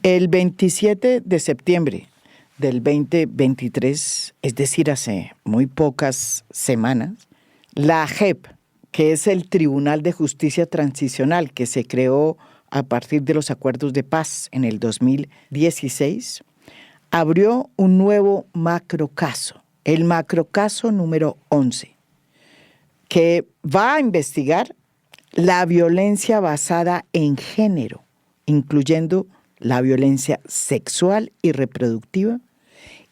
El 27 de septiembre del 2023, es decir, hace muy pocas semanas, la JEP, que es el Tribunal de Justicia Transicional que se creó a partir de los acuerdos de paz en el 2016, abrió un nuevo macrocaso, el macrocaso número 11, que va a investigar la violencia basada en género, incluyendo la violencia sexual y reproductiva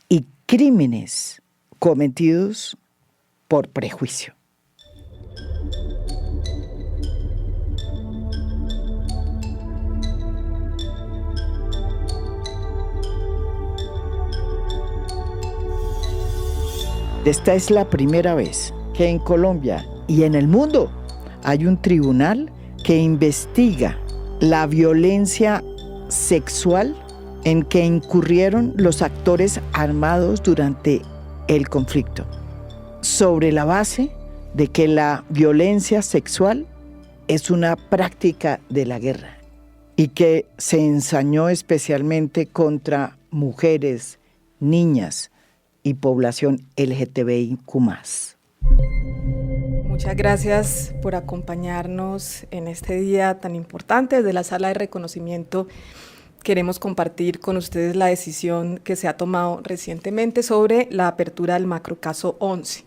y crímenes cometidos por prejuicio. Esta es la primera vez que en Colombia y en el mundo hay un tribunal que investiga la violencia sexual en que incurrieron los actores armados durante el conflicto, sobre la base de que la violencia sexual es una práctica de la guerra y que se ensañó especialmente contra mujeres, niñas y población LGTBIQ+. Muchas gracias por acompañarnos en este día tan importante. Desde la Sala de Reconocimiento queremos compartir con ustedes la decisión que se ha tomado recientemente sobre la apertura del macrocaso 11,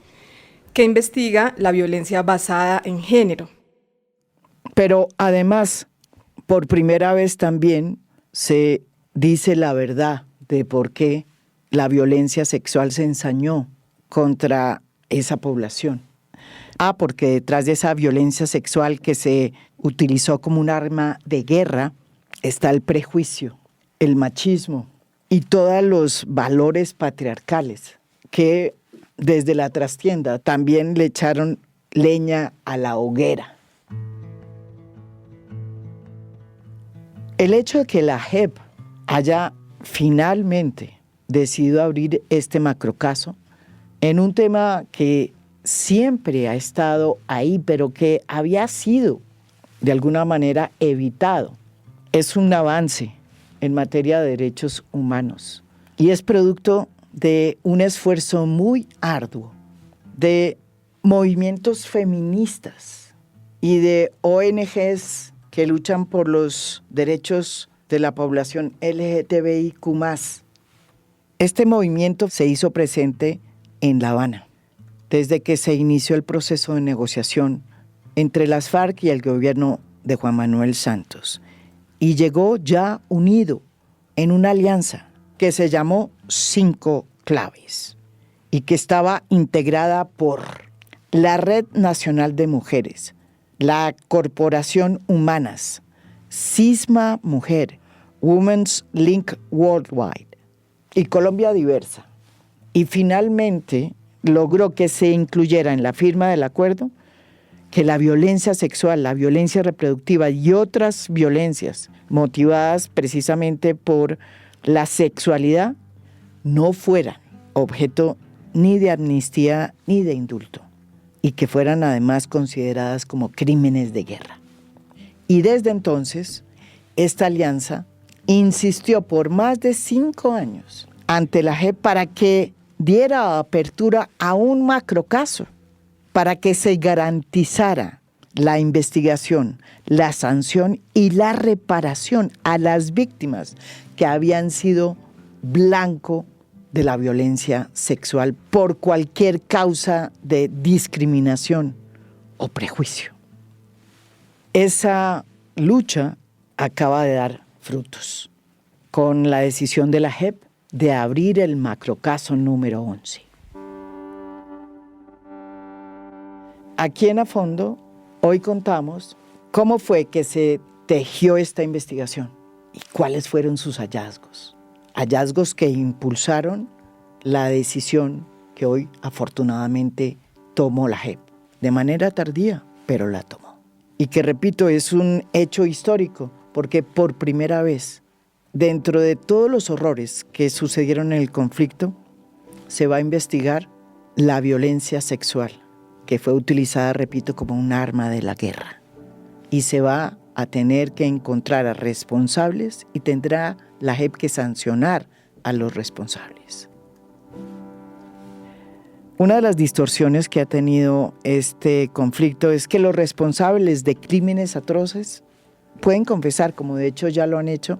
que investiga la violencia basada en género. Pero además, por primera vez también se dice la verdad de por qué la violencia sexual se ensañó contra esa población. Porque detrás de esa violencia sexual que se utilizó como un arma de guerra está el prejuicio, el machismo y todos los valores patriarcales que desde la trastienda también le echaron leña a la hoguera. El hecho de que la JEP haya finalmente decidido abrir este macrocaso en un tema que siempre ha estado ahí, pero que había sido de alguna manera evitado, es un avance en materia de derechos humanos y es producto de un esfuerzo muy arduo de movimientos feministas y de ONGs que luchan por los derechos de la población LGTBIQ+. Este movimiento se hizo presente en La Habana, desde que se inició el proceso de negociación entre las FARC y el gobierno de Juan Manuel Santos, y llegó ya unido en una alianza que se llamó 5 Claves y que estaba integrada por la Red Nacional de Mujeres, la Corporación Humanas, Cisma Mujer, Women's Link Worldwide y Colombia Diversa. Y finalmente logró que se incluyera en la firma del acuerdo que la violencia sexual, la violencia reproductiva y otras violencias motivadas precisamente por la sexualidad no fueran objeto ni de amnistía ni de indulto y que fueran además consideradas como crímenes de guerra. Y desde entonces, esta alianza insistió por más de 5 años ante la JEP para que diera apertura a un macrocaso, para que se garantizara la investigación, la sanción y la reparación a las víctimas que habían sido blanco de la violencia sexual por cualquier causa de discriminación o prejuicio. Esa lucha acaba de dar frutos con la decisión de la JEP de abrir el macrocaso número 11. Aquí en A Fondo, hoy contamos cómo fue que se tejió esta investigación y cuáles fueron sus hallazgos. Hallazgos que impulsaron la decisión que hoy afortunadamente tomó la JEP, de manera tardía, pero la tomó. Y que, repito, es un hecho histórico, porque por primera vez, dentro de todos los horrores que sucedieron en el conflicto, se va a investigar la violencia sexual, que fue utilizada, repito, como un arma de la guerra. Y se va a tener que encontrar a responsables y tendrá la JEP que sancionar a los responsables. Una de las distorsiones que ha tenido este conflicto es que los responsables de crímenes atroces pueden confesar, como de hecho ya lo han hecho,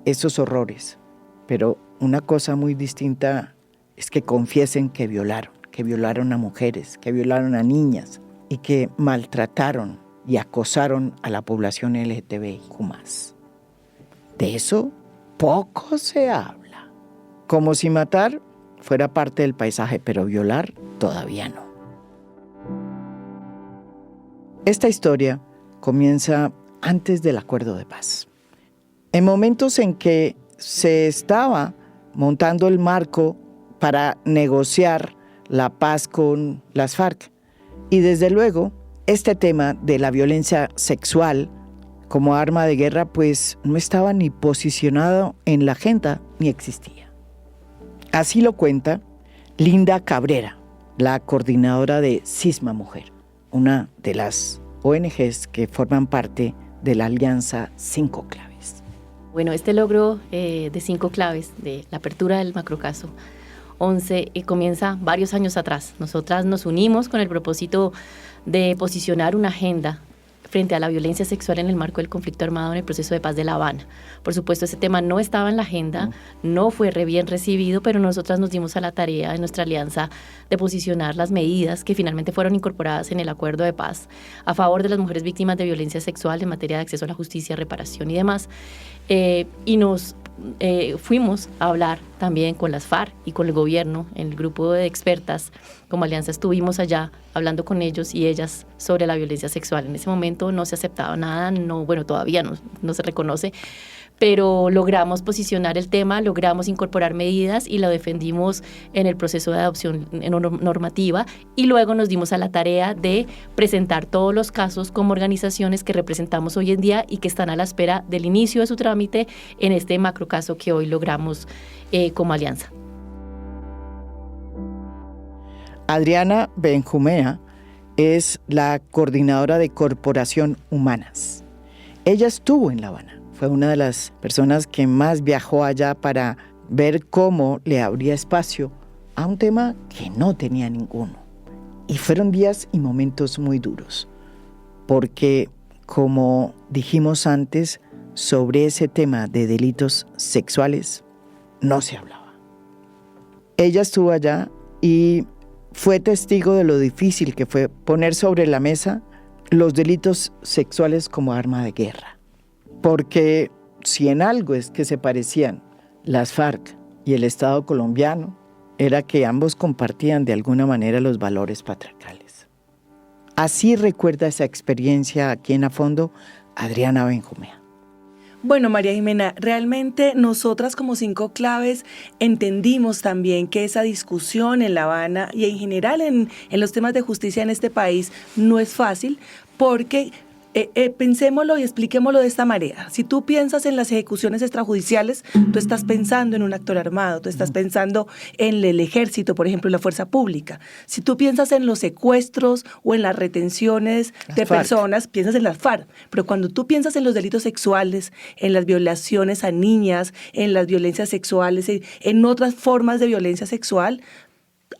esos horrores. Pero una cosa muy distinta es que confiesen que violaron a mujeres, que violaron a niñas y que maltrataron y acosaron a la población LGTBIQ+. De eso poco se habla. Como si matar fuera parte del paisaje, pero violar todavía no. Esta historia comienza antes del acuerdo de paz. En momentos en que se estaba montando el marco para negociar la paz con las FARC. Y desde luego, este tema de la violencia sexual como arma de guerra, pues no estaba ni posicionado en la agenda ni existía. Así lo cuenta Linda Cabrera, la coordinadora de Cisma Mujer, una de las ONGs que forman parte de la Alianza 5 Claves. Bueno, este logro de 5 claves, de la apertura del macrocaso 11, comienza varios años atrás. Nosotras nos unimos con el propósito de posicionar una agenda frente a la violencia sexual en el marco del conflicto armado en el proceso de paz de La Habana. Por supuesto, ese tema no estaba en la agenda, no fue bien recibido, pero nosotras nos dimos a la tarea en nuestra alianza de posicionar las medidas que finalmente fueron incorporadas en el acuerdo de paz a favor de las mujeres víctimas de violencia sexual en materia de acceso a la justicia, reparación y demás. Y nos fuimos a hablar también con las FARC y con el gobierno, en el grupo de expertas. Como alianza estuvimos allá hablando con ellos y ellas sobre la violencia sexual. En ese momento no se aceptaba nada, todavía no se reconoce, pero logramos posicionar el tema, logramos incorporar medidas y lo defendimos en el proceso de adopción normativa, y luego nos dimos a la tarea de presentar todos los casos como organizaciones que representamos hoy en día y que están a la espera del inicio de su trámite en este macrocaso que hoy logramos como alianza. Adriana Benjumea es la coordinadora de Corporación Humanas. Ella estuvo en La Habana. Fue una de las personas que más viajó allá para ver cómo le abría espacio a un tema que no tenía ninguno. Y fueron días y momentos muy duros, porque como dijimos antes, sobre ese tema de delitos sexuales no se hablaba. Ella estuvo allá y fue testigo de lo difícil que fue poner sobre la mesa los delitos sexuales como arma de guerra. Porque si en algo es que se parecían las FARC y el Estado colombiano, era que ambos compartían de alguna manera los valores patriarcales. Así recuerda esa experiencia aquí en A Fondo Adriana Benjumea. Bueno, María Jimena, realmente nosotras como 5 claves entendimos también que esa discusión en La Habana y en general en los temas de justicia en este país no es fácil, porque pensémoslo y expliquémoslo de esta manera. Si tú piensas en las ejecuciones extrajudiciales, tú estás pensando en un actor armado, tú estás pensando en el ejército, por ejemplo, en la fuerza pública. Si tú piensas en los secuestros o en las retenciones de personas, piensas en las FARC. Pero cuando tú piensas en los delitos sexuales, en las violaciones a niñas, en las violencias sexuales, en otras formas de violencia sexual,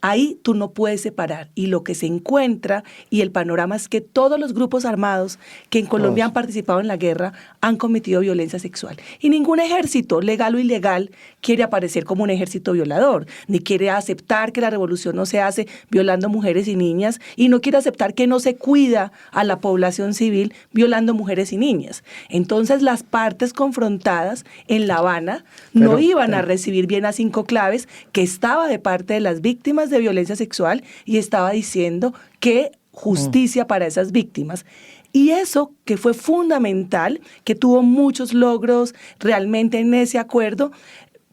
ahí tú no puedes separar, y lo que se encuentra y el panorama es que todos los grupos armados que en Colombia han participado en la guerra han cometido violencia sexual, y ningún ejército, legal o ilegal, quiere aparecer como un ejército violador, ni quiere aceptar que la revolución no se hace violando mujeres y niñas, y no quiere aceptar que no se cuida a la población civil violando mujeres y niñas. Entonces las partes confrontadas en La Habana no iban a recibir bien a 5 claves, que estaba de parte de las víctimas de violencia sexual y estaba diciendo que justicia para esas víctimas. Y eso que fue fundamental, que tuvo muchos logros realmente en ese acuerdo,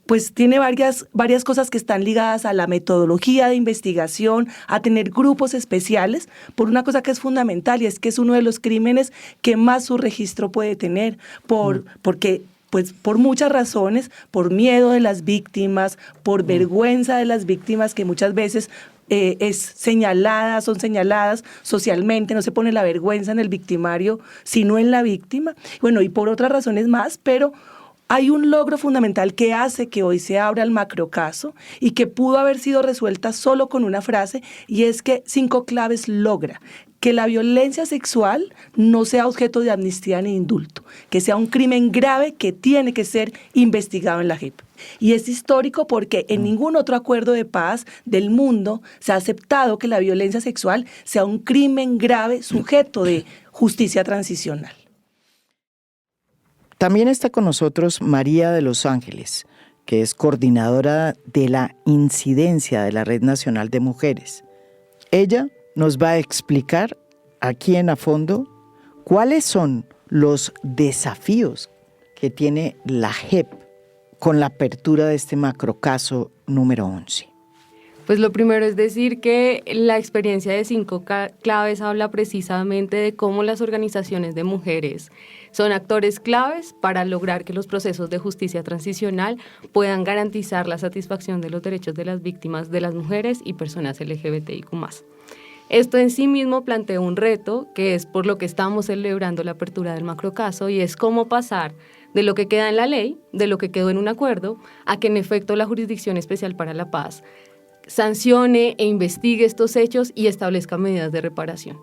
pues tiene varias cosas que están ligadas a la metodología de investigación, a tener grupos especiales, por una cosa que es fundamental, y es que es uno de los crímenes que más su registro puede tener, porque pues por muchas razones, por miedo de las víctimas, por vergüenza de las víctimas, que muchas veces son señaladas socialmente, no se pone la vergüenza en el victimario, sino en la víctima. Bueno, y por otras razones más, pero hay un logro fundamental que hace que hoy se abra el macrocaso y que pudo haber sido resuelta solo con una frase, y es que 5 Claves logra que la violencia sexual no sea objeto de amnistía ni indulto, que sea un crimen grave que tiene que ser investigado en la JEP. Y es histórico porque en ningún otro acuerdo de paz del mundo se ha aceptado que la violencia sexual sea un crimen grave sujeto de justicia transicional. También está con nosotros María de los Ángeles, que es coordinadora de la incidencia de la Red Nacional de Mujeres. Ella nos va a explicar aquí en A Fondo cuáles son los desafíos que tiene la JEP con la apertura de este macrocaso número 11. Pues lo primero es decir que la experiencia de 5 Claves habla precisamente de cómo las organizaciones de mujeres son actores claves para lograr que los procesos de justicia transicional puedan garantizar la satisfacción de los derechos de las víctimas, de las mujeres y personas LGBTIQ+. Esto en sí mismo plantea un reto, que es por lo que estamos celebrando la apertura del macrocaso, y es cómo pasar de lo que queda en la ley, de lo que quedó en un acuerdo, a que en efecto la Jurisdicción Especial para la Paz sancione e investigue estos hechos y establezca medidas de reparación.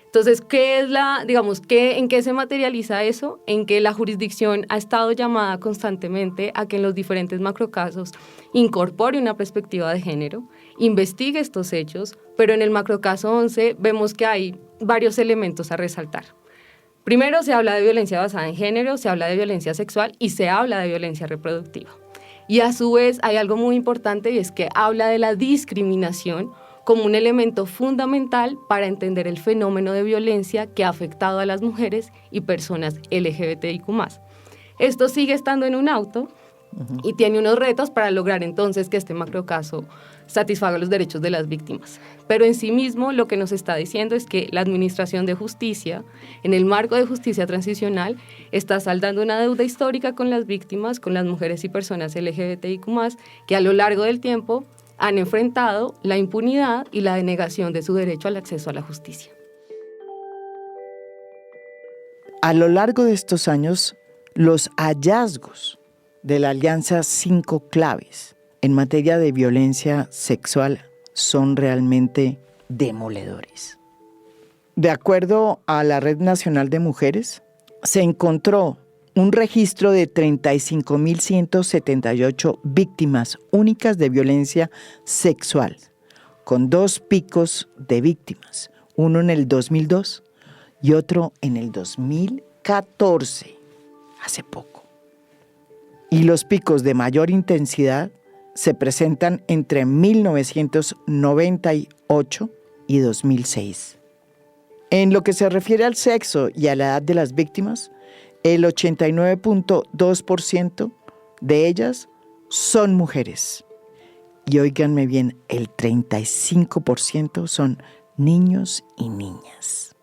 Entonces, ¿en qué se materializa eso? En que la jurisdicción ha estado llamada constantemente a que en los diferentes macrocasos incorpore una perspectiva de género, investigue estos hechos, pero en el macrocaso 11 vemos que hay varios elementos a resaltar. Primero, se habla de violencia basada en género, se habla de violencia sexual y se habla de violencia reproductiva. Y a su vez hay algo muy importante, y es que habla de la discriminación como un elemento fundamental para entender el fenómeno de violencia que ha afectado a las mujeres y personas LGBTIQ+. Esto sigue estando en un auto y tiene unos retos para lograr entonces que este macrocaso satisfaga los derechos de las víctimas. Pero en sí mismo lo que nos está diciendo es que la Administración de Justicia, en el marco de justicia transicional, está saldando una deuda histórica con las víctimas, con las mujeres y personas LGBTIQ+, que a lo largo del tiempo han enfrentado la impunidad y la denegación de su derecho al acceso a la justicia. A lo largo de estos años, los hallazgos de la Alianza 5 Claves en materia de violencia sexual son realmente demoledores. De acuerdo a la Red Nacional de Mujeres, se encontró un registro de 35.178 víctimas únicas de violencia sexual, con 2 picos de víctimas, uno en el 2002 y otro en el 2014, hace poco. Y los picos de mayor intensidad se presentan entre 1998 y 2006. En lo que se refiere al sexo y a la edad de las víctimas, el 89.2% de ellas son mujeres. Y óiganme bien, el 35% son niños y niñas.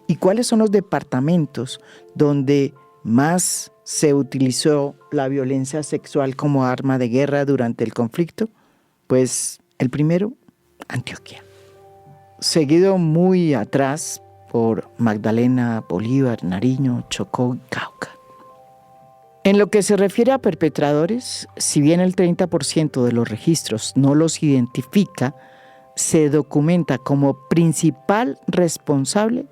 ¿Y cuáles son los departamentos donde más se utilizó la violencia sexual como arma de guerra durante el conflicto? Pues el primero, Antioquia. Seguido muy atrás por Magdalena, Bolívar, Nariño, Chocó y Cauca. En lo que se refiere a perpetradores, si bien el 30% de los registros no los identifica, se documenta como principal responsable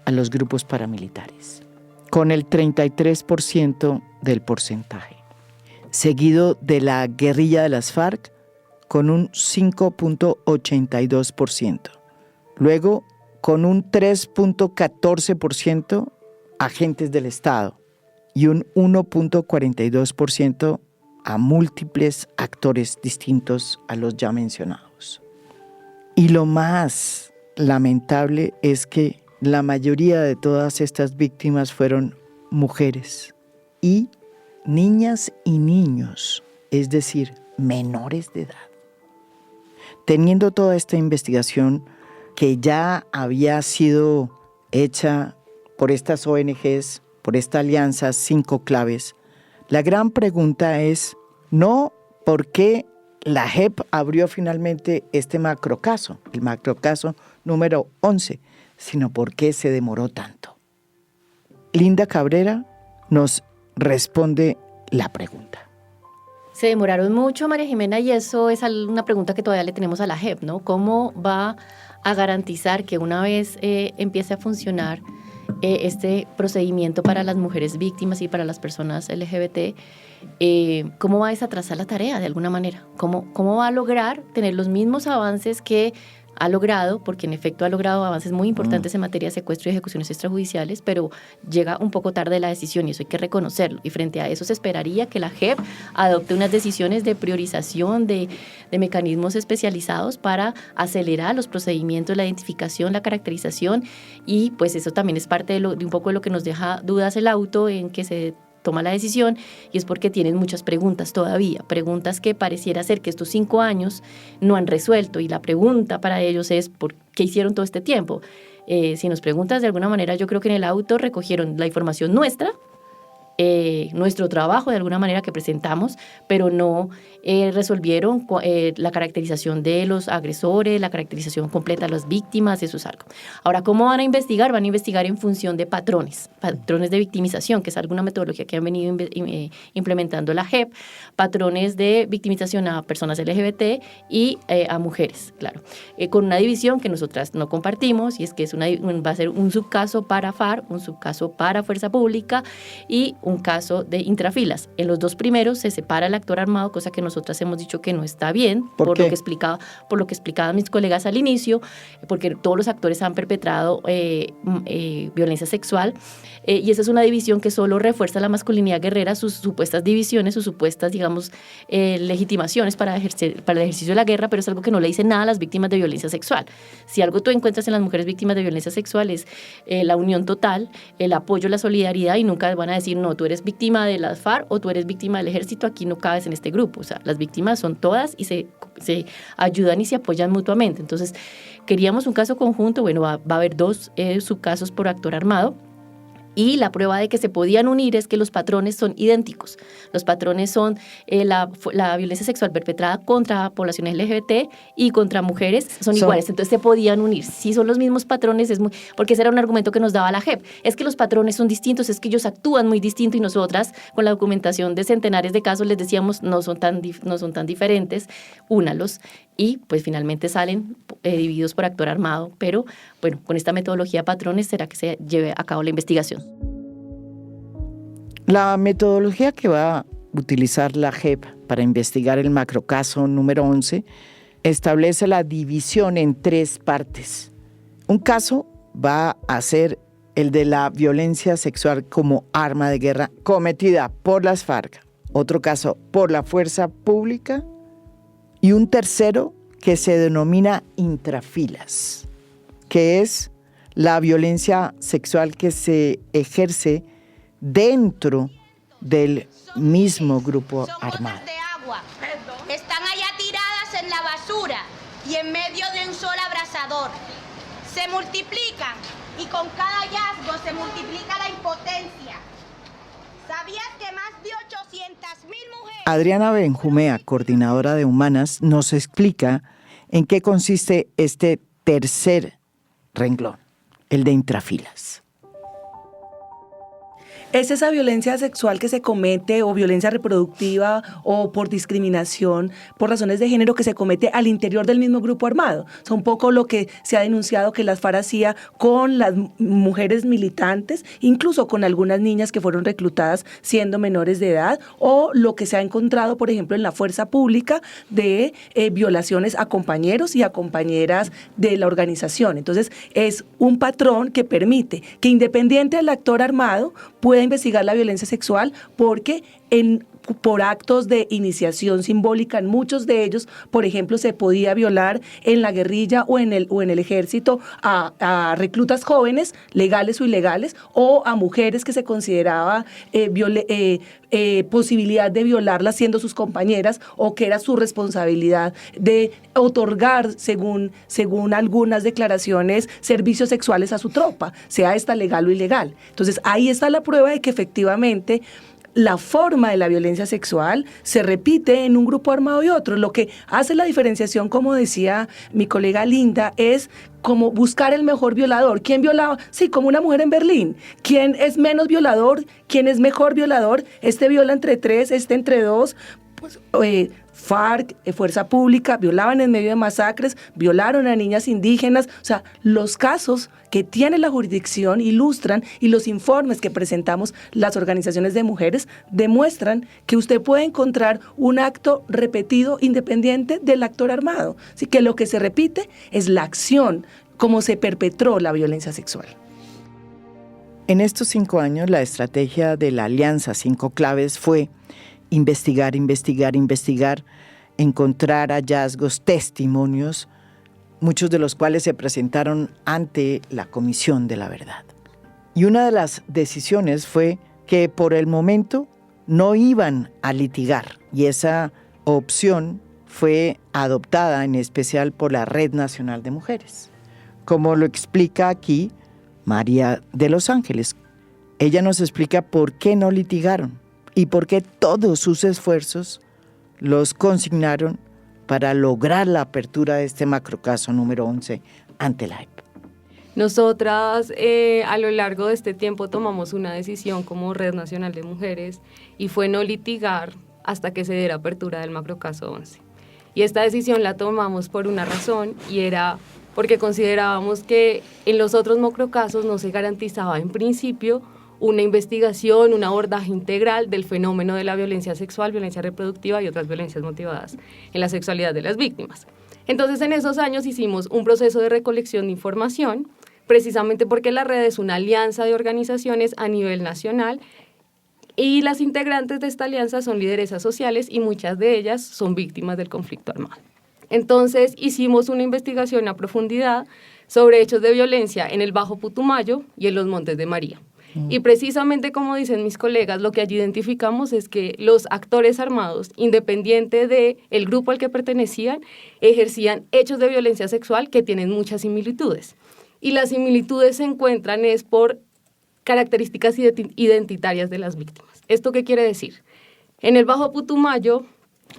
a los grupos paramilitares, con el 33% del porcentaje, seguido de la guerrilla de las FARC con un 5.82%, luego con un 3.14% agentes del Estado y un 1.42% a múltiples actores distintos a los ya mencionados. Y lo más lamentable es que la mayoría de todas estas víctimas fueron mujeres y niñas y niños, es decir, menores de edad. Teniendo toda esta investigación que ya había sido hecha por estas ONGs, por esta alianza 5 Claves, la gran pregunta es no por qué la JEP abrió finalmente este macrocaso, el macrocaso número 11, sino por qué se demoró tanto. Linda Cabrera nos responde la pregunta. Se demoraron mucho, María Jimena, y eso es una pregunta que todavía le tenemos a la JEP, ¿no? ¿Cómo va a garantizar que una vez empiece a funcionar este procedimiento para las mujeres víctimas y para las personas LGBT, cómo va a desatrasar la tarea de alguna manera? ¿Cómo va a lograr tener los mismos avances que ha logrado, porque en efecto ha logrado avances muy importantes en materia de secuestro y ejecuciones extrajudiciales, pero llega un poco tarde la decisión y eso hay que reconocerlo. Y frente a eso se esperaría que la JEP adopte unas decisiones de priorización, de mecanismos especializados para acelerar los procedimientos, la identificación, la caracterización, y pues eso también es parte de un poco de lo que nos deja dudas el auto en que se toma la decisión, y es porque tienen muchas preguntas todavía, preguntas que pareciera ser que estos 5 años no han resuelto, y la pregunta para ellos es ¿por qué hicieron todo este tiempo? Si nos preguntas de alguna manera, yo creo que en el auto recogieron la información nuestra, nuestro trabajo de alguna manera que presentamos, pero no resolvieron la caracterización de los agresores, la caracterización completa de las víctimas, eso es algo. Ahora, ¿cómo van a investigar? Van a investigar en función de patrones de victimización, que es alguna metodología que han venido implementando la JEP, patrones de victimización a personas LGBT y a mujeres, claro, con una división que nosotras no compartimos, y es que va a ser un subcaso para FARC, un subcaso para Fuerza Pública y un caso de intrafilas. En los 2 primeros se separa el actor armado, cosa que nosotras hemos dicho que no está bien, por lo que explicaban mis colegas al inicio, porque todos los actores han perpetrado violencia sexual, y esa es una división que solo refuerza la masculinidad guerrera, sus supuestas divisiones, sus supuestas, digamos, legitimaciones para el ejercicio de la guerra, pero es algo que no le dice nada a las víctimas de violencia sexual. Si algo tú encuentras en las mujeres víctimas de violencia sexual es la unión total, el apoyo, la solidaridad, y nunca van a decir, no, tú eres víctima de las FARC o tú eres víctima del ejército, aquí no cabes en este grupo. O sea, las víctimas son todas y se ayudan y se apoyan mutuamente. Entonces, queríamos un caso conjunto, bueno, va a haber 2 subcasos por actor armado. Y la prueba de que se podían unir es que los patrones son idénticos. Los patrones son la violencia sexual perpetrada contra poblaciones LGBT y contra mujeres son iguales. Entonces se podían unir. Si son los mismos patrones, porque ese era un argumento que nos daba la JEP. Es que los patrones son distintos, es que ellos actúan muy distinto, y nosotras con la documentación de centenares de casos les decíamos no son tan diferentes, únalos. Y pues finalmente salen divididos por actor armado, pero bueno, con esta metodología patrones será que se lleve a cabo la investigación. La metodología que va a utilizar la JEP para investigar el macrocaso número 11 establece la división en 3 partes. Un caso va a ser el de la violencia sexual como arma de guerra cometida por las FARC, otro caso por la Fuerza Pública, y un tercero que se denomina intrafilas, que es la violencia sexual que se ejerce dentro del mismo grupo armado. Son botas de agua. Están allá tiradas en la basura y en medio de un sol abrasador. Se multiplican y con cada hallazgo se multiplica la impotencia. ¿Sabías que más de 800,000 mujeres... Adriana Benjumea, coordinadora de Humanas, nos explica en qué consiste este tercer renglón, el de intrafilas. Es esa violencia sexual que se comete, o violencia reproductiva, o por discriminación, por razones de género, que se comete al interior del mismo grupo armado. Es un poco lo que se ha denunciado que las FARC hacía con las mujeres militantes, incluso con algunas niñas que fueron reclutadas siendo menores de edad, o lo que se ha encontrado, por ejemplo, en la Fuerza Pública de violaciones a compañeros y a compañeras de la organización. Entonces, es un patrón que permite que, independiente del actor armado, pueda investigar la violencia sexual, porque por actos de iniciación simbólica, en muchos de ellos, por ejemplo, se podía violar en la guerrilla o en el ejército a reclutas jóvenes, legales o ilegales, o a mujeres que se consideraba posibilidad de violarlas siendo sus compañeras, o que era su responsabilidad de otorgar, según algunas declaraciones, servicios sexuales a su tropa, sea esta legal o ilegal. Entonces, ahí está la prueba de que efectivamente la forma de la violencia sexual se repite en un grupo armado y otro. Lo que hace la diferenciación, como decía mi colega Linda, es como buscar el mejor violador. ¿Quién violaba? Sí, como una mujer en Berlín. ¿Quién es menos violador? ¿Quién es mejor violador? Este viola entre 3, este entre 2. Pues, FARC, Fuerza Pública, violaban en medio de masacres, violaron a niñas indígenas. O sea, los casos que tiene la jurisdicción ilustran, y los informes que presentamos las organizaciones de mujeres demuestran que usted puede encontrar un acto repetido independiente del actor armado. Así que lo que se repite es la acción, cómo se perpetró la violencia sexual. En estos 5 años, la estrategia de la Alianza 5 Claves fue investigar, encontrar hallazgos, testimonios, muchos de los cuales se presentaron ante la Comisión de la Verdad. Y una de las decisiones fue que por el momento no iban a litigar, y esa opción fue adoptada en especial por la Red Nacional de Mujeres. Como lo explica aquí María de los Ángeles, ella nos explica por qué no litigaron y por qué todos sus esfuerzos los consignaron para lograr la apertura de este macrocaso número 11 ante la JEP. Nosotras a lo largo de este tiempo tomamos una decisión como Red Nacional de Mujeres y fue no litigar hasta que se diera apertura del macrocaso 11. Y esta decisión la tomamos por una razón, y era porque considerábamos que en los otros macrocasos no se garantizaba en principio una investigación, un abordaje integral del fenómeno de la violencia sexual, violencia reproductiva y otras violencias motivadas en la sexualidad de las víctimas. Entonces, en esos años hicimos un proceso de recolección de información, precisamente porque la red es una alianza de organizaciones a nivel nacional, y las integrantes de esta alianza son lideresas sociales y muchas de ellas son víctimas del conflicto armado. Entonces, hicimos una investigación a profundidad sobre hechos de violencia en el Bajo Putumayo y en los Montes de María. Y precisamente, como dicen mis colegas, lo que allí identificamos es que los actores armados, independiente del grupo al que pertenecían, ejercían hechos de violencia sexual que tienen muchas similitudes. Y las similitudes se encuentran es por características identitarias de las víctimas. ¿Esto qué quiere decir? En el Bajo Putumayo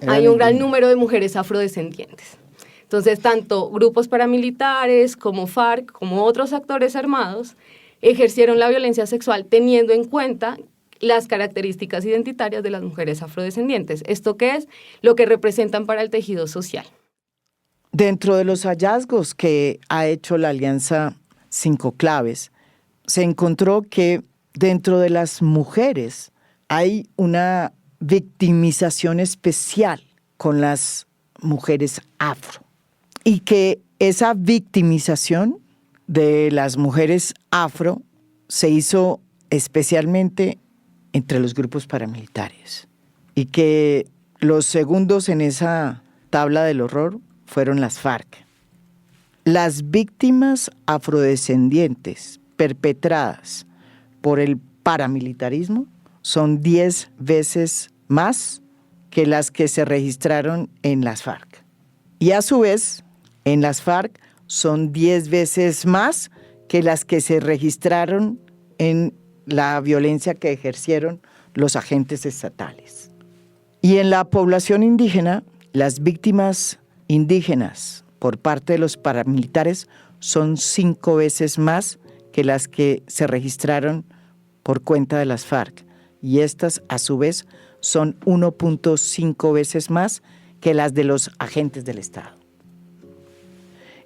hay un gran número de mujeres afrodescendientes. Entonces, tanto grupos paramilitares como FARC, como otros actores armados, ejercieron la violencia sexual teniendo en cuenta las características identitarias de las mujeres afrodescendientes. ¿Esto qué es? Lo que representan para el tejido social. Dentro de los hallazgos que ha hecho la Alianza 5 Claves, se encontró que dentro de las mujeres hay una victimización especial con las mujeres afro, y que esa victimización de las mujeres afro se hizo especialmente entre los grupos paramilitares, y que los segundos en esa tabla del horror fueron las FARC. Las víctimas afrodescendientes perpetradas por el paramilitarismo son 10 veces más que las que se registraron en las FARC. Y a su vez, en las FARC son 10 veces más que las que se registraron en la violencia que ejercieron los agentes estatales. Y en la población indígena, las víctimas indígenas por parte de los paramilitares son 5 veces más que las que se registraron por cuenta de las FARC. Y estas, a su vez, son 1.5 veces más que las de los agentes del Estado.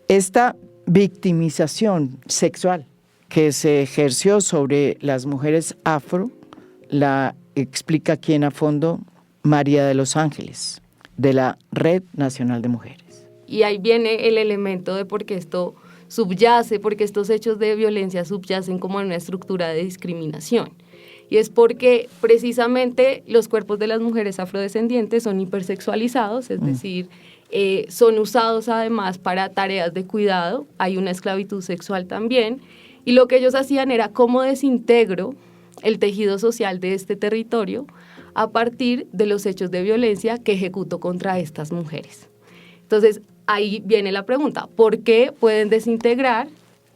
Esta victimización sexual que se ejerció sobre las mujeres afro la explica aquí en a fondo María de los Ángeles, de la Red Nacional de Mujeres. Y ahí viene el elemento de por qué esto subyace, porque estos hechos de violencia subyacen como en una estructura de discriminación. Y es porque precisamente los cuerpos de las mujeres afrodescendientes son hipersexualizados, es decir, son usados además para tareas de cuidado, hay una esclavitud sexual también, y lo que ellos hacían era cómo desintegro el tejido social de este territorio a partir de los hechos de violencia que ejecuto contra estas mujeres. Entonces, ahí viene la pregunta, ¿por qué pueden desintegrar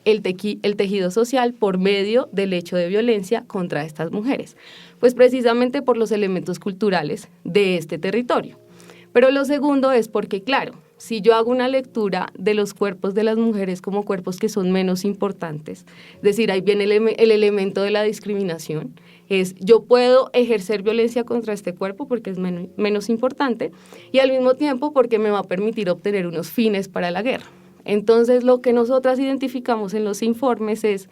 el tejido social por medio del hecho de violencia contra estas mujeres, pues precisamente por los elementos culturales de este territorio. Pero lo segundo es porque, claro, si yo hago una lectura de los cuerpos de las mujeres como cuerpos que son menos importantes, es decir, ahí viene el elemento de la discriminación, es yo puedo ejercer violencia contra este cuerpo porque es menos importante y al mismo tiempo porque me va a permitir obtener unos fines para la guerra. Entonces, lo que nosotras identificamos en los informes es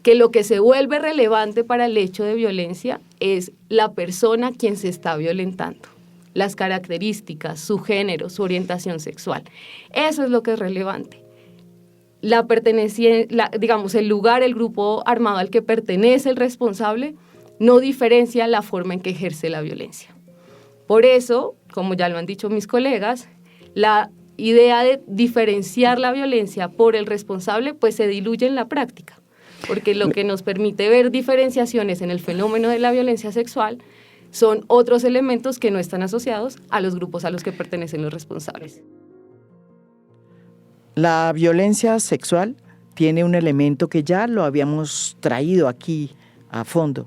que lo que se vuelve relevante para el hecho de violencia es la persona quien se está violentando, las características, su género, su orientación sexual. Eso es lo que es relevante. Digamos, el lugar, el grupo armado al que pertenece el responsable, no diferencia la forma en que ejerce la violencia. Por eso, como ya lo han dicho mis colegas, la idea de diferenciar la violencia por el responsable, pues se diluye en la práctica, porque lo que nos permite ver diferenciaciones en el fenómeno de la violencia sexual son otros elementos que no están asociados a los grupos a los que pertenecen los responsables. La violencia sexual tiene un elemento que ya lo habíamos traído aquí a fondo.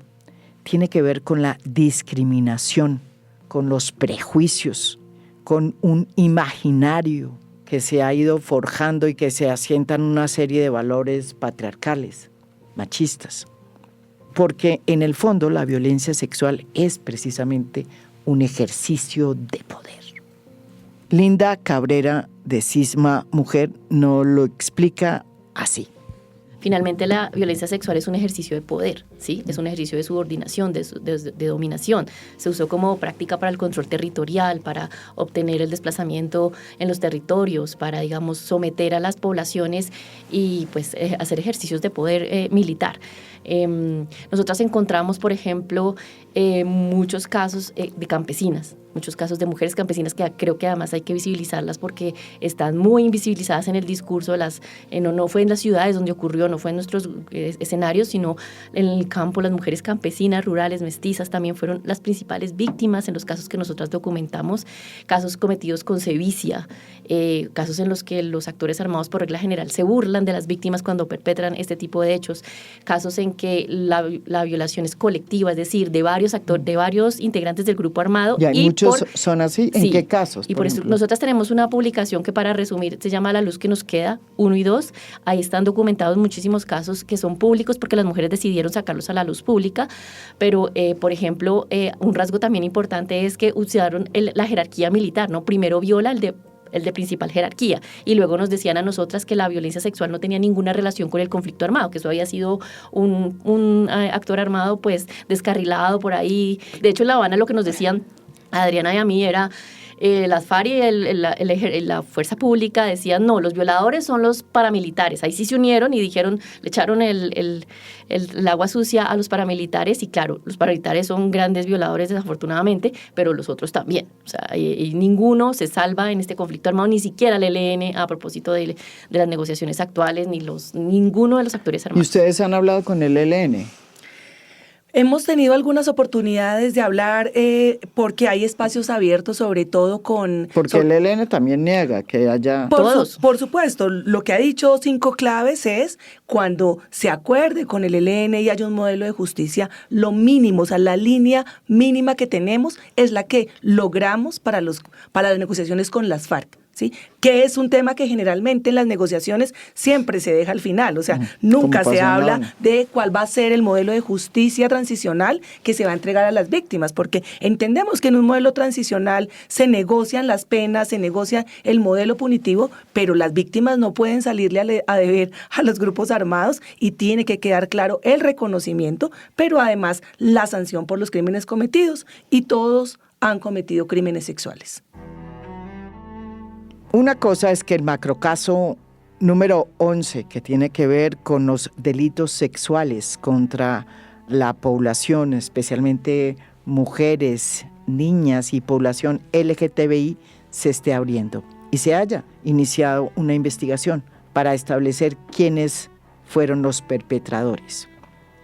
Tiene que ver con la discriminación, con los prejuicios, con un imaginario que se ha ido forjando y que se asienta en una serie de valores patriarcales, machistas. Porque en el fondo la violencia sexual es precisamente un ejercicio de poder. Linda Cabrera, de Cisma Mujer, nos lo explica así. Finalmente, la violencia sexual es un ejercicio de poder, ¿sí? Es un ejercicio de subordinación, de dominación. Se usó como práctica para el control territorial, para obtener el desplazamiento en los territorios, para, digamos, someter a las poblaciones y pues hacer ejercicios de poder militar. Nosotras encontramos, por ejemplo, muchos casos de campesinas, muchos casos de mujeres campesinas que creo que además hay que visibilizarlas porque están muy invisibilizadas en el discurso. No fue en las ciudades donde ocurrió, no fue en nuestros escenarios, sino en el campo. Las mujeres campesinas, rurales, mestizas también fueron las principales víctimas en los casos que nosotras documentamos, casos cometidos con sevicia, casos en los que los actores armados por regla general se burlan de las víctimas cuando perpetran este tipo de hechos, casos en que la violación es colectiva, es decir, de varios actores, de varios integrantes del grupo armado. Y muchos son así. ¿En qué casos? Y por eso nosotras tenemos una publicación que, para resumir, se llama La luz que nos queda, 1 y 2. Ahí están documentados muchísimos casos que son públicos porque las mujeres decidieron sacarlos a la luz pública, pero, por ejemplo, un rasgo también importante es que usaron la jerarquía militar, ¿no? Primero viola el de principal jerarquía, y luego nos decían a nosotras que la violencia sexual no tenía ninguna relación con el conflicto armado, que eso había sido un actor armado pues descarrilado por ahí. De hecho, en La Habana lo que nos decían a Adriana y a mí era las FARC y la fuerza pública decían, no, los violadores son los paramilitares. Ahí sí se unieron y dijeron, le echaron el agua sucia a los paramilitares, y claro, los paramilitares son grandes violadores desafortunadamente, pero los otros también. O sea, y ninguno se salva en este conflicto armado, ni siquiera el ELN, a propósito de las negociaciones actuales, ninguno de los actores armados. ¿Y ustedes han hablado con el ELN? Hemos tenido algunas oportunidades de hablar porque hay espacios abiertos, sobre todo Porque el ELN también niega que haya... Por supuesto, lo que ha dicho 5 Claves es cuando se acuerde con el ELN y haya un modelo de justicia, lo mínimo, o sea, la línea mínima que tenemos es la que logramos para las negociaciones con las FARC. ¿Sí? Que es un tema que generalmente en las negociaciones siempre se deja al final, o sea, nunca se habla de cuál va a ser el modelo de justicia transicional que se va a entregar a las víctimas, porque entendemos que en un modelo transicional se negocian las penas, se negocia el modelo punitivo, pero las víctimas no pueden salirle a deber a los grupos armados y tiene que quedar claro el reconocimiento, pero además la sanción por los crímenes cometidos, y todos han cometido crímenes sexuales. Una cosa es que el macrocaso número 11, que tiene que ver con los delitos sexuales contra la población, especialmente mujeres, niñas y población LGTBI, se esté abriendo y se haya iniciado una investigación para establecer quiénes fueron los perpetradores.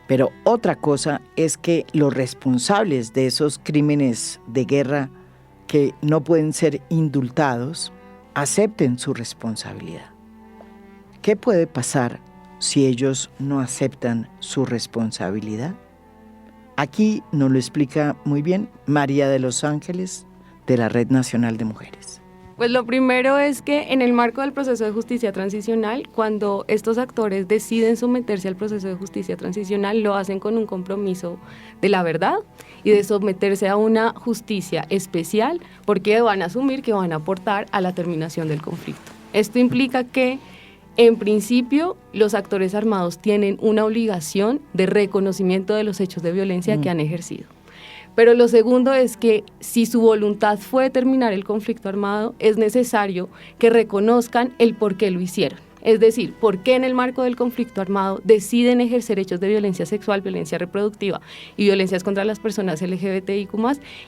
Pero otra cosa es que los responsables de esos crímenes de guerra que no pueden ser indultados acepten su responsabilidad. ¿Qué puede pasar si ellos no aceptan su responsabilidad? Aquí nos lo explica muy bien María de los Ángeles, de la Red Nacional de Mujeres. Pues lo primero es que en el marco del proceso de justicia transicional, cuando estos actores deciden someterse al proceso de justicia transicional, lo hacen con un compromiso de la verdad y de someterse a una justicia especial, porque van a asumir que van a aportar a la terminación del conflicto. Esto implica que, en principio, los actores armados tienen una obligación de reconocimiento de los hechos de violencia que han ejercido. Pero lo segundo es que si su voluntad fue terminar el conflicto armado, es necesario que reconozcan el por qué lo hicieron. Es decir, por qué en el marco del conflicto armado deciden ejercer hechos de violencia sexual, violencia reproductiva y violencias contra las personas LGBTIQ+,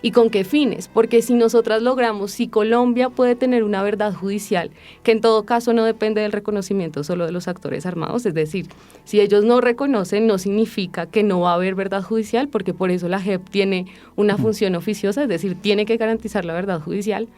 y con qué fines. Porque si nosotras logramos, si Colombia puede tener una verdad judicial, que en todo caso no depende del reconocimiento solo de los actores armados, es decir, si ellos no reconocen, no significa que no va a haber verdad judicial, porque por eso la JEP tiene una función oficiosa, es decir, tiene que garantizar la verdad judicial.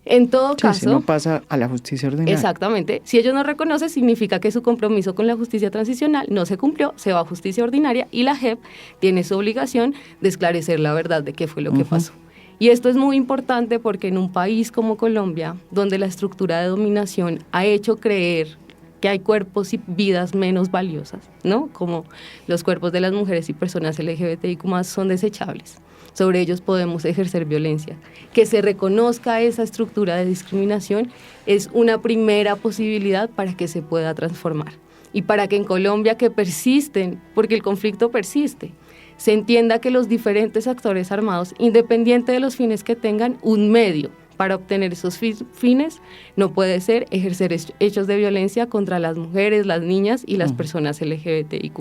En todo caso, si no pasa a la justicia ordinaria. Exactamente. Si ellos no reconocen, significa que su compromiso con la justicia transicional no se cumplió, se va a justicia ordinaria y la JEP tiene su obligación de esclarecer la verdad de qué fue lo que pasó. Y esto es muy importante porque en un país como Colombia, donde la estructura de dominación ha hecho creer que hay cuerpos y vidas menos valiosas, ¿no? Como los cuerpos de las mujeres y personas LGBTIQ+ son desechables. Sobre ellos podemos ejercer violencia. Que se reconozca esa estructura de discriminación es una primera posibilidad para que se pueda transformar. Y para que en Colombia, que persisten, porque el conflicto persiste, se entienda que los diferentes actores armados, independiente de los fines que tengan, un medio para obtener esos fines no puede ser ejercer hechos de violencia contra las mujeres, las niñas y las personas LGBTIQ+.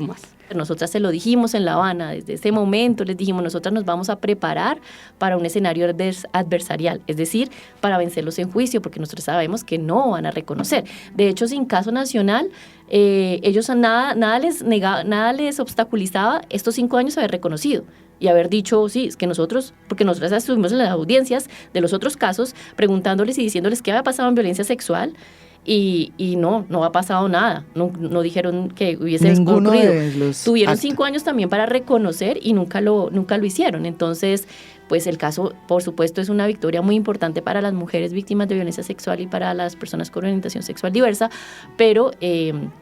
Nosotras se lo dijimos en La Habana, desde ese momento les dijimos, nosotras nos vamos a preparar para un escenario adversarial, es decir, para vencerlos en juicio, porque nosotros sabemos que no van a reconocer. De hecho, sin caso nacional, ellos nada les obstaculizaba estos 5 años haber reconocido y haber dicho, sí, es que nosotros, porque nosotras estuvimos en las audiencias de los otros casos, preguntándoles y diciéndoles qué había pasado en violencia sexual, y no ha pasado nada, no dijeron que hubiese ocurrido. Tuvieron 5 años también para reconocer y nunca lo hicieron. Entonces, pues el caso, por supuesto, es una victoria muy importante para las mujeres víctimas de violencia sexual y para las personas con orientación sexual diversa, pero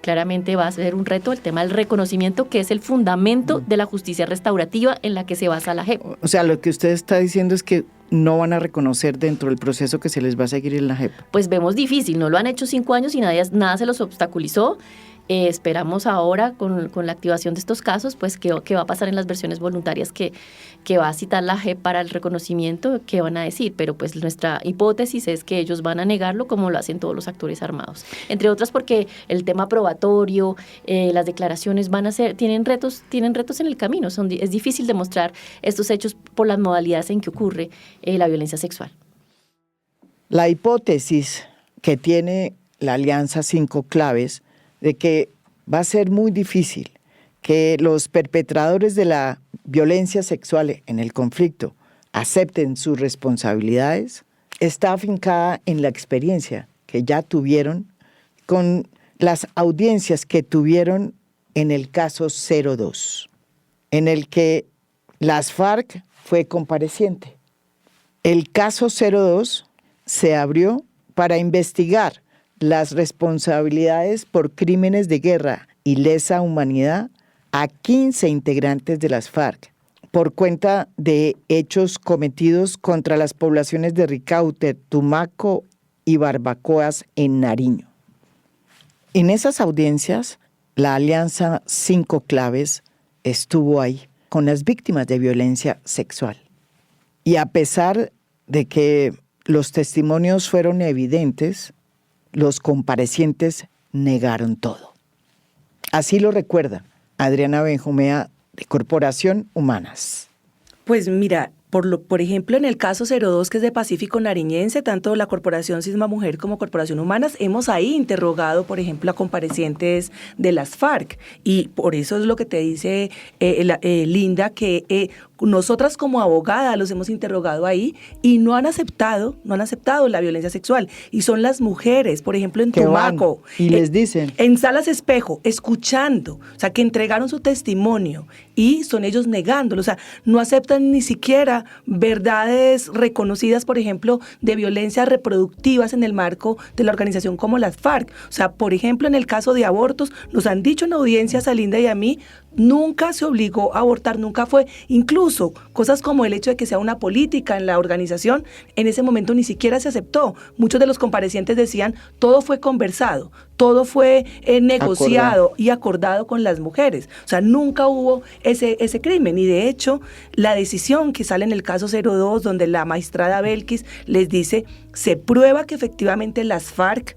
claramente va a ser un reto el tema del reconocimiento, que es el fundamento de la justicia restaurativa en la que se basa la JEP. O sea, lo que usted está diciendo es que no van a reconocer dentro del proceso que se les va a seguir en la JEP. Pues vemos difícil, no lo han hecho 5 años y nada se los obstaculizó. Esperamos ahora con la activación de estos casos, pues qué va a pasar en las versiones voluntarias que va a citar la JEP para el reconocimiento, qué van a decir, pero pues nuestra hipótesis es que ellos van a negarlo como lo hacen todos los actores armados, entre otras porque el tema probatorio, las declaraciones tienen retos en el camino, es difícil demostrar estos hechos por las modalidades en que ocurre la violencia sexual. La hipótesis que tiene la Alianza 5 Claves de que va a ser muy difícil que los perpetradores de la violencia sexual en el conflicto acepten sus responsabilidades, está afincada en la experiencia que ya tuvieron con las audiencias que tuvieron en el caso 02, en el que las FARC fue compareciente. El caso 02 se abrió para investigar las responsabilidades por crímenes de guerra y lesa humanidad a 15 integrantes de las FARC por cuenta de hechos cometidos contra las poblaciones de Ricaute, Tumaco y Barbacoas en Nariño. En esas audiencias, la Alianza 5 Claves estuvo ahí con las víctimas de violencia sexual. Y a pesar de que los testimonios fueron evidentes, los comparecientes negaron todo. Así lo recuerda Adriana Benjumea, de Corporación Humanas. Pues mira, por ejemplo, en el caso 02, que es de Pacífico Nariñense, tanto la Corporación Cisma Mujer como Corporación Humanas, hemos ahí interrogado, por ejemplo, a comparecientes de las FARC. Y por eso es lo que te dice Linda, que nosotras como abogadas los hemos interrogado ahí y no han aceptado la violencia sexual. Y son las mujeres, por ejemplo, en Tumaco. Y les dicen. En salas espejo, escuchando, o sea, que entregaron su testimonio y son ellos negándolo. O sea, no aceptan ni siquiera verdades reconocidas, por ejemplo, de violencias reproductivas en el marco de la organización como las FARC. O sea, por ejemplo, en el caso de abortos, nos han dicho en audiencias a Linda y a mí, nunca se obligó a abortar, nunca fue. Incluso cosas como el hecho de que sea una política en la organización, en ese momento ni siquiera se aceptó. Muchos de los comparecientes decían, todo fue conversado, todo fue negociado y acordado con las mujeres. O sea, nunca hubo ese crimen. Y de hecho, la decisión que sale en el caso 02, donde la magistrada Belkis les dice, se prueba que efectivamente las FARC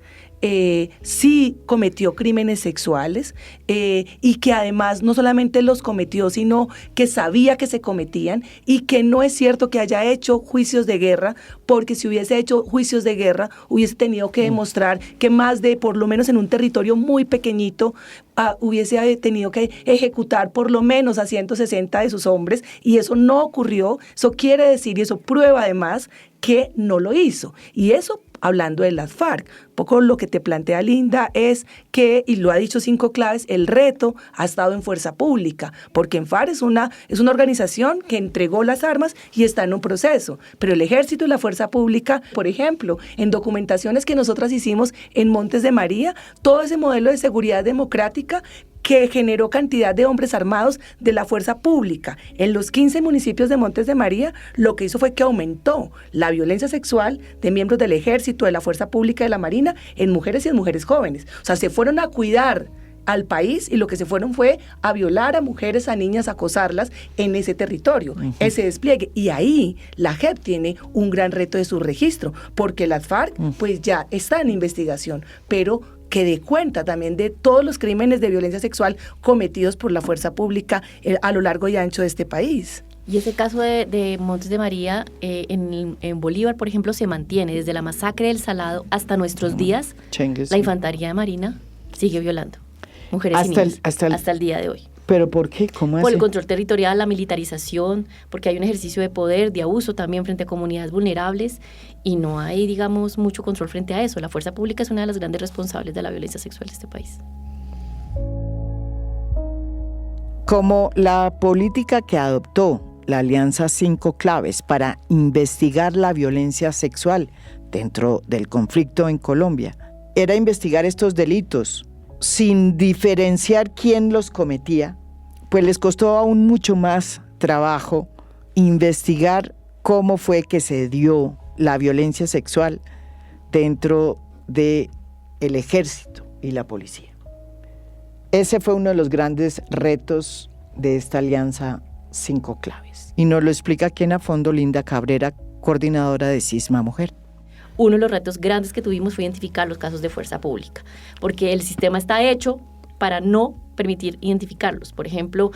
sí cometió crímenes sexuales y que además no solamente los cometió, sino que sabía que se cometían y que no es cierto que haya hecho juicios de guerra, porque si hubiese hecho juicios de guerra hubiese tenido que demostrar que más de, por lo menos en un territorio muy pequeñito, hubiese tenido que ejecutar por lo menos a 160 de sus hombres, y eso no ocurrió. Eso quiere decir, y eso prueba además, que no lo hizo. Y eso hablando de las FARC. Un poco lo que te plantea Linda es que, y lo ha dicho Cinco Claves, el reto ha estado en fuerza pública, porque en FARC es una organización que entregó las armas y está en un proceso, pero el ejército y la fuerza pública, por ejemplo, en documentaciones que nosotras hicimos en Montes de María, todo ese modelo de seguridad democrática que generó cantidad de hombres armados de la fuerza pública. En los 15 municipios de Montes de María, lo que hizo fue que aumentó la violencia sexual de miembros del ejército, de la fuerza pública, de la marina, en mujeres y en mujeres jóvenes. O sea, se fueron a cuidar al país y lo que se fueron fue a violar a mujeres, a niñas, a acosarlas en ese territorio, ese despliegue. Y ahí la JEP tiene un gran reto de su registro, porque las FARC pues ya está en investigación, pero que dé cuenta también de todos los crímenes de violencia sexual cometidos por la fuerza pública a lo largo y ancho de este país. Y ese caso de Montes de María, en Bolívar, por ejemplo, se mantiene desde la masacre del Salado hasta nuestros días. La Infantería de Marina sigue violando mujeres y niños hasta el día de hoy. ¿Pero por qué? ¿Cómo es? Por el control territorial, la militarización, porque hay un ejercicio de poder, de abuso también frente a comunidades vulnerables, y no hay, digamos, mucho control frente a eso. La fuerza pública es una de las grandes responsables de la violencia sexual de este país. Como la política que adoptó la Alianza Cinco Claves para investigar la violencia sexual dentro del conflicto en Colombia era investigar estos delitos sin diferenciar quién los cometía, pues les costó aún mucho más trabajo investigar cómo fue que se dio la violencia sexual dentro del ejército y la policía. Ese fue uno de los grandes retos de esta Alianza Cinco Claves. Y nos lo explica aquí en a fondo Linda Cabrera, coordinadora de Cisma Mujer. Uno de los retos grandes que tuvimos fue identificar los casos de fuerza pública, porque el sistema está hecho para no permitir identificarlos. Por ejemplo,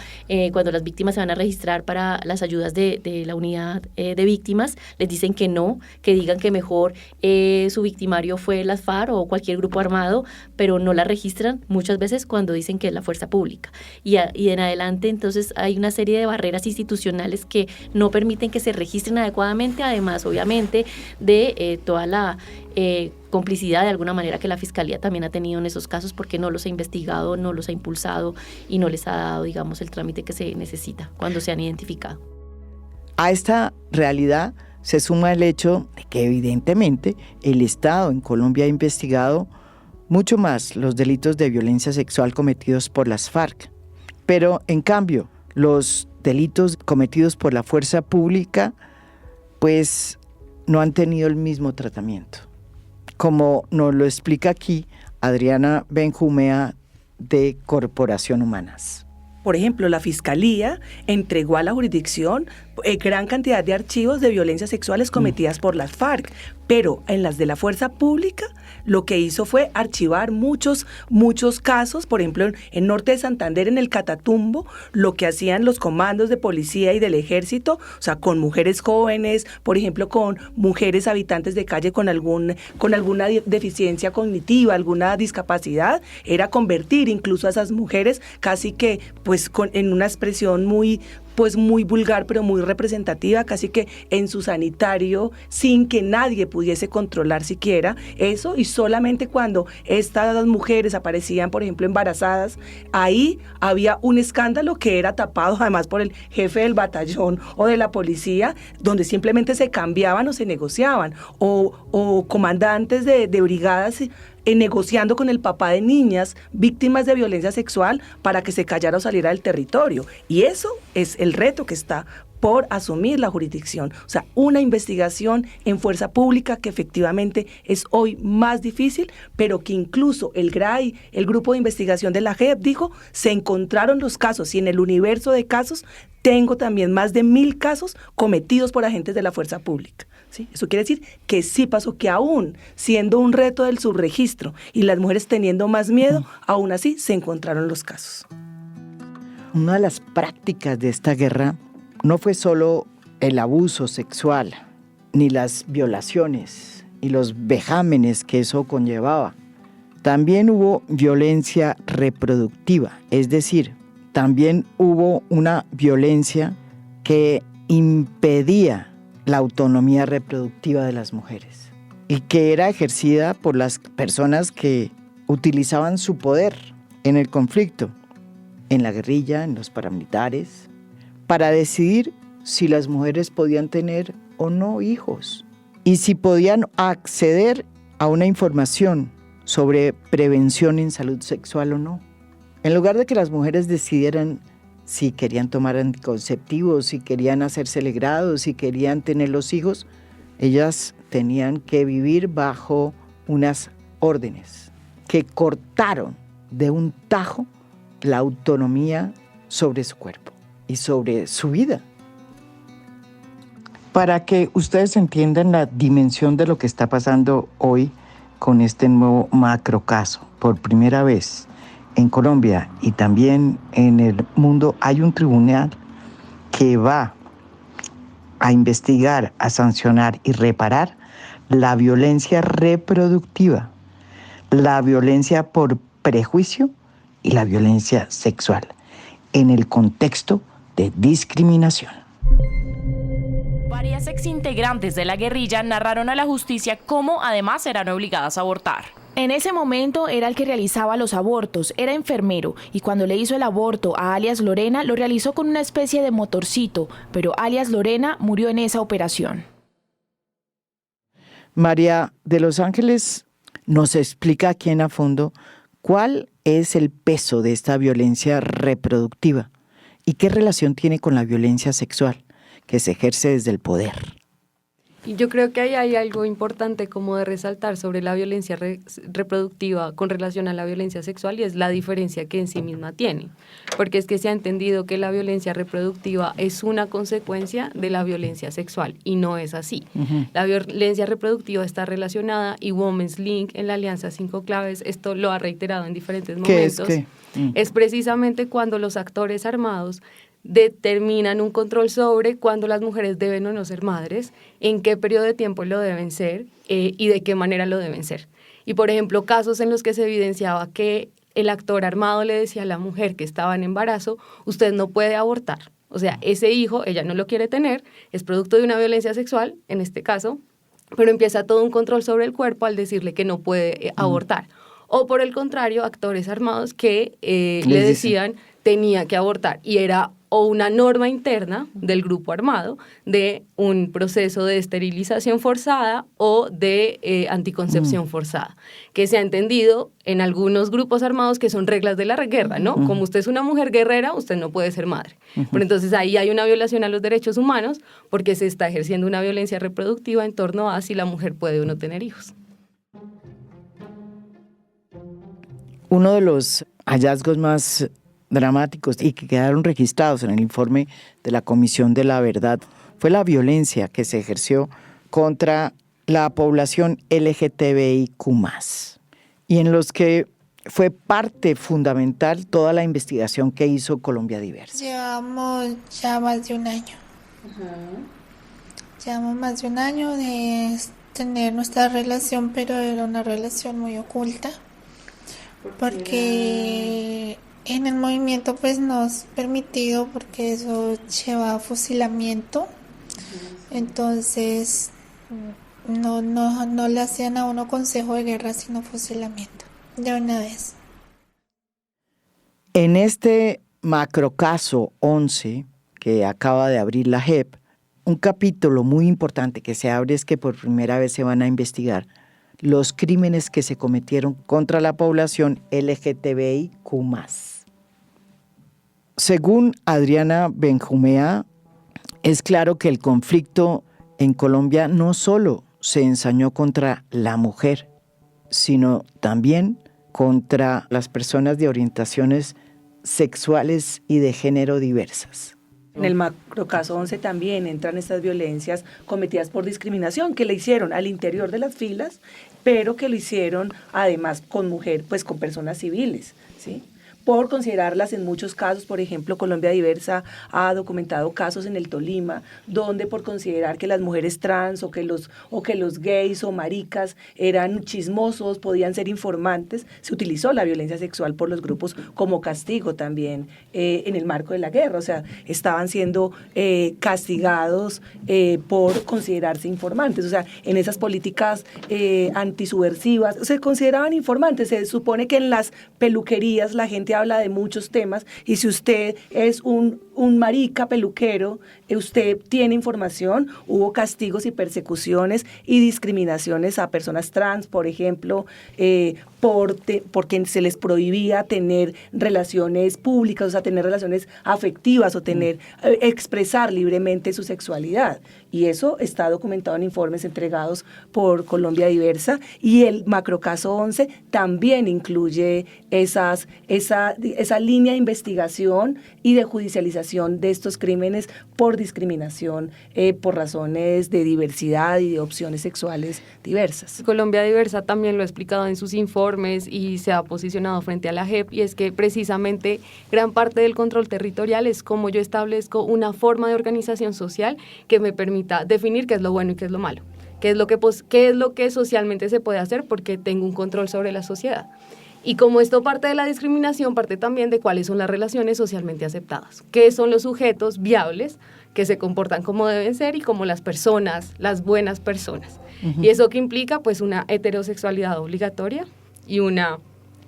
cuando las víctimas se van a registrar para las ayudas de la unidad de víctimas, les dicen que no, que digan que mejor su victimario fue las FARC o cualquier grupo armado, pero no la registran muchas veces cuando dicen que es la fuerza pública. Y en adelante, entonces, hay una serie de barreras institucionales que no permiten que se registren adecuadamente, además, obviamente, de toda la complicidad de alguna manera que la Fiscalía también ha tenido en esos casos, porque no los ha investigado, no los ha impulsado y no les ha dado, digamos, el trámite que se necesita cuando se han identificado. A esta realidad se suma el hecho de que evidentemente el Estado en Colombia ha investigado mucho más los delitos de violencia sexual cometidos por las FARC, pero en cambio los delitos cometidos por la fuerza pública pues no han tenido el mismo tratamiento, como nos lo explica aquí Adriana Benjumea de Corporación Humanas. Por ejemplo, la Fiscalía entregó a la jurisdicción gran cantidad de archivos de violencias sexuales cometidas por las FARC, pero en las de la fuerza pública lo que hizo fue archivar muchos casos. Por ejemplo, en Norte de Santander, en el Catatumbo, lo que hacían los comandos de policía y del ejército, o sea, con mujeres jóvenes, por ejemplo, con mujeres habitantes de calle con alguna deficiencia cognitiva, alguna discapacidad, era convertir incluso a esas mujeres casi que pues en una expresión muy pues muy vulgar, pero muy representativa, casi que en su sanitario, sin que nadie pudiese controlar siquiera eso, y solamente cuando estas mujeres aparecían, por ejemplo, embarazadas, ahí había un escándalo que era tapado además por el jefe del batallón o de la policía, donde simplemente se cambiaban o se negociaban, o comandantes de brigadas negociando con el papá de niñas víctimas de violencia sexual para que se callara o saliera del territorio. Y eso es el reto que está por asumir la jurisdicción. O sea, una investigación en fuerza pública que efectivamente es hoy más difícil, pero que incluso el GRAI, el grupo de investigación de la JEP, dijo, se encontraron los casos, y en el universo de casos tengo también más de 1000 casos cometidos por agentes de la fuerza pública. ¿Sí? Eso quiere decir que sí pasó, que aún siendo un reto del subregistro y las mujeres teniendo más miedo, aún así se encontraron los casos. Una de las prácticas de esta guerra no fue solo el abuso sexual, ni las violaciones y los vejámenes que eso conllevaba. También hubo violencia reproductiva, es decir, también hubo una violencia que impedía la autonomía reproductiva de las mujeres y que era ejercida por las personas que utilizaban su poder en el conflicto, en la guerrilla, en los paramilitares, para decidir si las mujeres podían tener o no hijos y si podían acceder a una información sobre prevención en salud sexual o no. En lugar de que las mujeres decidieran si querían tomar anticonceptivos, si querían hacerse legrados, si querían tener los hijos, ellas tenían que vivir bajo unas órdenes que cortaron de un tajo la autonomía sobre su cuerpo y sobre su vida. Para que ustedes entiendan la dimensión de lo que está pasando hoy con este nuevo macrocaso, por primera vez en Colombia y también en el mundo hay un tribunal que va a investigar, a sancionar y reparar la violencia reproductiva, la violencia por prejuicio y la violencia sexual en el contexto de discriminación. Varias exintegrantes de la guerrilla narraron a la justicia cómo además eran obligadas a abortar. En ese momento era el que realizaba los abortos, era enfermero, y cuando le hizo el aborto a alias Lorena, lo realizó con una especie de motorcito, pero alias Lorena murió en esa operación. María de los Ángeles nos explica aquí en a fondo cuál es el peso de esta violencia reproductiva y qué relación tiene con la violencia sexual que se ejerce desde el poder. Y yo creo que ahí hay algo importante como de resaltar sobre la violencia reproductiva con relación a la violencia sexual, y es la diferencia que en sí misma tiene. Porque es que se ha entendido que la violencia reproductiva es una consecuencia de la violencia sexual, y no es así. La violencia reproductiva está relacionada, y Women's Link en la Alianza 5 Claves, esto lo ha reiterado en diferentes momentos, es precisamente cuando los actores armados determinan un control sobre cuándo las mujeres deben o no ser madres, en qué periodo de tiempo lo deben ser y de qué manera lo deben ser. Y por ejemplo, casos en los que se evidenciaba que el actor armado le decía a la mujer que estaba en embarazo, usted no puede abortar. O sea, ese hijo, ella no lo quiere tener, es producto de una violencia sexual, en este caso, pero empieza todo un control sobre el cuerpo al decirle que no puede abortar. O por el contrario, actores armados que le decían tenía que abortar, y era o una norma interna del grupo armado de un proceso de esterilización forzada o de anticoncepción forzada, que se ha entendido en algunos grupos armados que son reglas de la guerra, ¿no? Como usted es una mujer guerrera, usted no puede ser madre. Pero entonces ahí hay una violación a los derechos humanos porque se está ejerciendo una violencia reproductiva en torno a si la mujer puede o no tener hijos. Uno de los hallazgos más dramáticos y que quedaron registrados en el informe de la Comisión de la Verdad fue la violencia que se ejerció contra la población LGTBIQ+, y en los que fue parte fundamental toda la investigación que hizo Colombia Diversa. Llevamos ya más de un año. Llevamos más de un año de tener nuestra relación, pero era una relación muy oculta, porque En el movimiento pues no es permitido porque eso lleva a fusilamiento. Entonces no le hacían a uno consejo de guerra sino fusilamiento de una vez. En este macrocaso 11 que acaba de abrir la JEP, un capítulo muy importante que se abre es que por primera vez se van a investigar los crímenes que se cometieron contra la población LGTBIQ+. Según Adriana Benjumea, es claro que el conflicto en Colombia no solo se ensañó contra la mujer, sino también contra las personas de orientaciones sexuales y de género diversas. En el macrocaso 11 también entran estas violencias cometidas por discriminación que le hicieron al interior de las filas, pero que lo hicieron además con con personas civiles, ¿sí? Por considerarlas en muchos casos, por ejemplo, Colombia Diversa ha documentado casos en el Tolima, donde por considerar que las mujeres trans o que los gays o maricas eran chismosos, podían ser informantes, se utilizó la violencia sexual por los grupos como castigo también en el marco de la guerra. O sea, estaban siendo castigados por considerarse informantes. O sea, en esas políticas antisubversivas se consideraban informantes. Se supone que en las peluquerías la gente habla de muchos temas y si usted es un marica peluquero, usted tiene información. Hubo castigos y persecuciones y discriminaciones a personas trans, por ejemplo, porque se les prohibía tener relaciones públicas, o sea, tener relaciones afectivas o expresar libremente su sexualidad. Y eso está documentado en informes entregados por Colombia Diversa, y el macrocaso 11 también incluye esa línea de investigación y de judicialización de estos crímenes por discriminación, por razones de diversidad y de opciones sexuales diversas. Colombia Diversa también lo ha explicado en sus informes y se ha posicionado frente a la JEP, y es que precisamente gran parte del control territorial es cómo yo establezco una forma de organización social que me permita definir qué es lo bueno y qué es lo malo, qué es lo que socialmente se puede hacer porque tengo un control sobre la sociedad. Y como esto parte de la discriminación, parte también de cuáles son las relaciones socialmente aceptadas, qué son los sujetos viables que se comportan como deben ser y como las personas, las buenas personas. Uh-huh. Y eso que implica pues una heterosexualidad obligatoria y una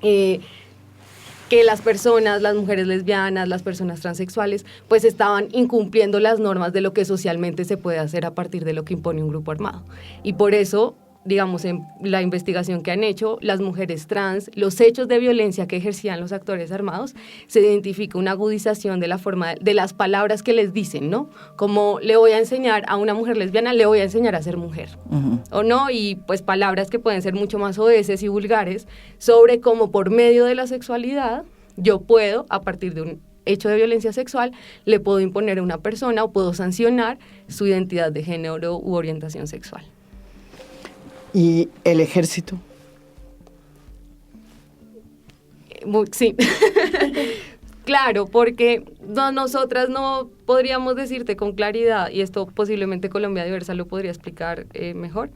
que las personas, las mujeres lesbianas, las personas transexuales, pues estaban incumpliendo las normas de lo que socialmente se puede hacer a partir de lo que impone un grupo armado. Y por eso, digamos, en la investigación que han hecho, las mujeres trans, los hechos de violencia que ejercían los actores armados, se identifica una agudización de la forma de las palabras que les dicen, ¿no? Como le voy a enseñar a una mujer lesbiana, le voy a enseñar a ser mujer, uh-huh. ¿O no? Y pues palabras que pueden ser mucho más soeces y vulgares sobre cómo por medio de la sexualidad yo puedo, a partir de un hecho de violencia sexual, le puedo imponer a una persona o puedo sancionar su identidad de género u orientación sexual. ¿Y el ejército? Sí. Claro, porque nosotras no podríamos decirte con claridad, y esto posiblemente Colombia Diversa lo podría explicar mejor,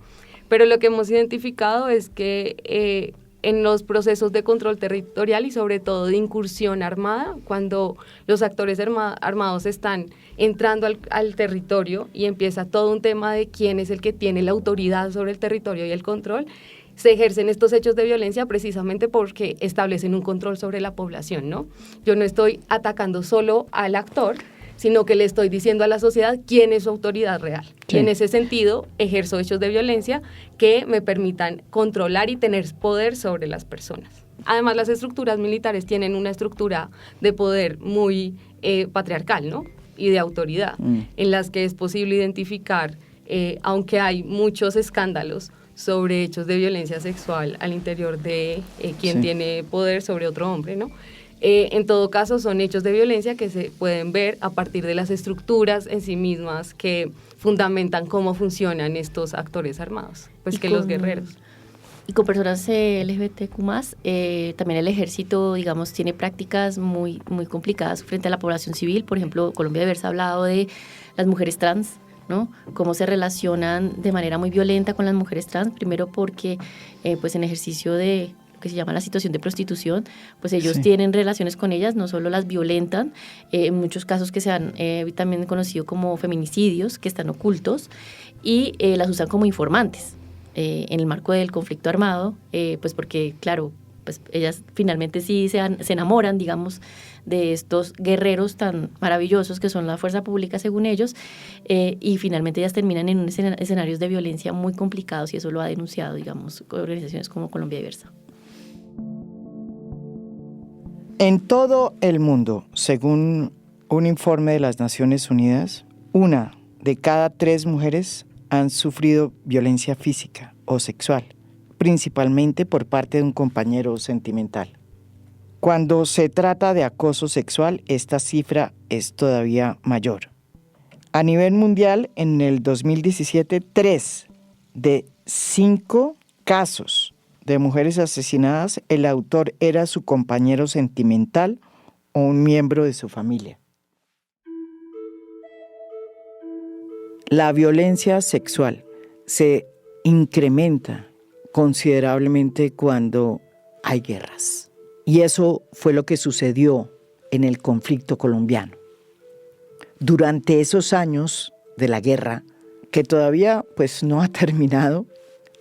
pero lo que hemos identificado es que en los procesos de control territorial y sobre todo de incursión armada, cuando los actores armados están entrando al territorio y empieza todo un tema de quién es el que tiene la autoridad sobre el territorio y el control, se ejercen estos hechos de violencia precisamente porque establecen un control sobre la población, ¿no? Yo no estoy atacando solo al actor, sino que le estoy diciendo a la sociedad quién es su autoridad real. Sí. Y en ese sentido ejerzo hechos de violencia que me permitan controlar y tener poder sobre las personas. Además, las estructuras militares tienen una estructura de poder muy patriarcal, ¿no? Y de autoridad, en las que es posible identificar, aunque hay muchos escándalos sobre hechos de violencia sexual al interior de quien tiene poder sobre otro hombre, ¿no? En todo caso, son hechos de violencia que se pueden ver a partir de las estructuras en sí mismas que fundamentan cómo funcionan estos actores armados, pues que los guerreros. Y con personas LGBTQ+, también el ejército, digamos, tiene prácticas muy, muy complicadas frente a la población civil. Por ejemplo, Colombia Diversa ha hablado de las mujeres trans, ¿no? Cómo se relacionan de manera muy violenta con las mujeres trans, primero porque pues en ejercicio de que se llama la situación de prostitución, pues ellos Sí. tienen relaciones con ellas, no solo las violentan, en muchos casos que se han también conocido como feminicidios, que están ocultos, y las usan como informantes en el marco del conflicto armado, pues porque, claro, pues ellas finalmente sí se enamoran, digamos, de estos guerreros tan maravillosos que son la fuerza pública según ellos, y finalmente ellas terminan en escenarios de violencia muy complicados, y eso lo ha denunciado, digamos, organizaciones como Colombia Diversa. En todo el mundo, según un informe de las Naciones Unidas, 1 de cada 3 mujeres han sufrido violencia física o sexual, principalmente por parte de un compañero sentimental. Cuando se trata de acoso sexual, esta cifra es todavía mayor. A nivel mundial, en el 2017, 3 de 5 casos de mujeres asesinadas, el autor era su compañero sentimental o un miembro de su familia. La violencia sexual se incrementa considerablemente cuando hay guerras. Y eso fue lo que sucedió en el conflicto colombiano. Durante esos años de la guerra, que todavía pues no ha terminado,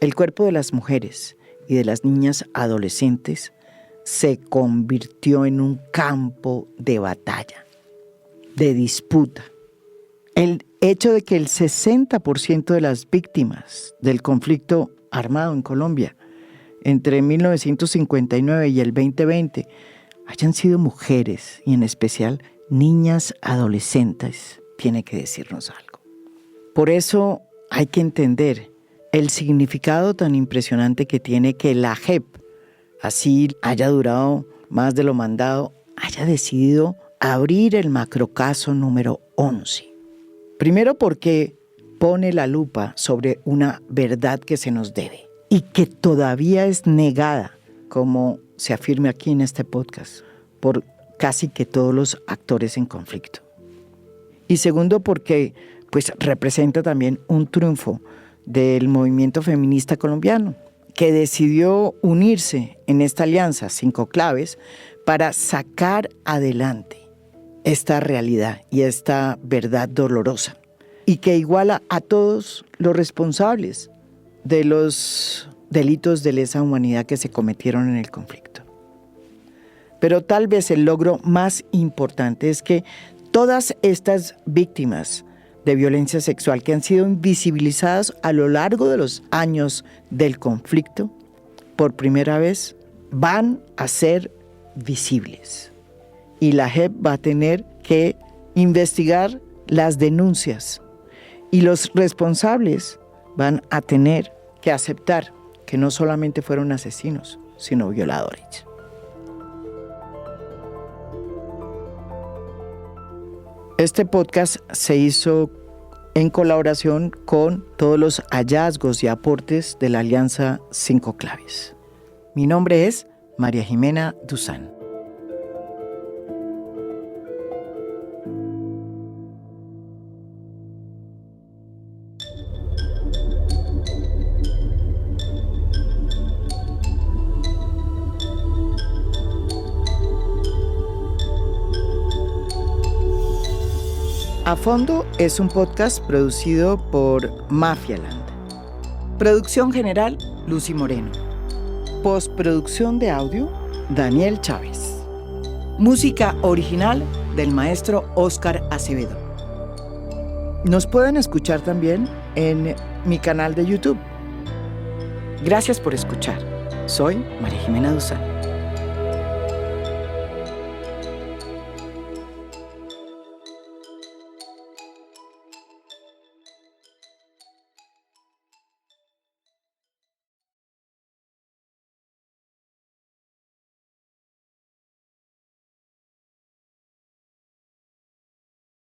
el cuerpo de las mujeres y de las niñas adolescentes se convirtió en un campo de batalla, de disputa. El hecho de que el 60% de las víctimas del conflicto armado en Colombia entre 1959 y el 2020 hayan sido mujeres, y en especial niñas adolescentes, tiene que decirnos algo. Por eso hay que entender el significado tan impresionante que tiene que la JEP, así haya durado más de lo mandado, haya decidido abrir el macrocaso número 11. Primero porque pone la lupa sobre una verdad que se nos debe y que todavía es negada, como se afirma aquí en este podcast, por casi que todos los actores en conflicto. Y segundo porque pues, representa también un triunfo del movimiento feminista colombiano, que decidió unirse en esta alianza 5 claves para sacar adelante esta realidad y esta verdad dolorosa, y que iguala a todos los responsables de los delitos de lesa humanidad que se cometieron en el conflicto. Pero tal vez el logro más importante es que todas estas víctimas de violencia sexual que han sido invisibilizadas a lo largo de los años del conflicto, por primera vez van a ser visibles. Y la JEP va a tener que investigar las denuncias, y los responsables van a tener que aceptar que no solamente fueron asesinos, sino violadores. Este podcast se hizo en colaboración con todos los hallazgos y aportes de la Alianza 5 Claves. Mi nombre es María Jimena Duzán. A Fondo es un podcast producido por Mafialand. Producción general, Lucy Moreno. Postproducción de audio, Daniel Chávez. Música original del maestro Óscar Acevedo. Nos pueden escuchar también en mi canal de YouTube. Gracias por escuchar. Soy María Jimena Duzán.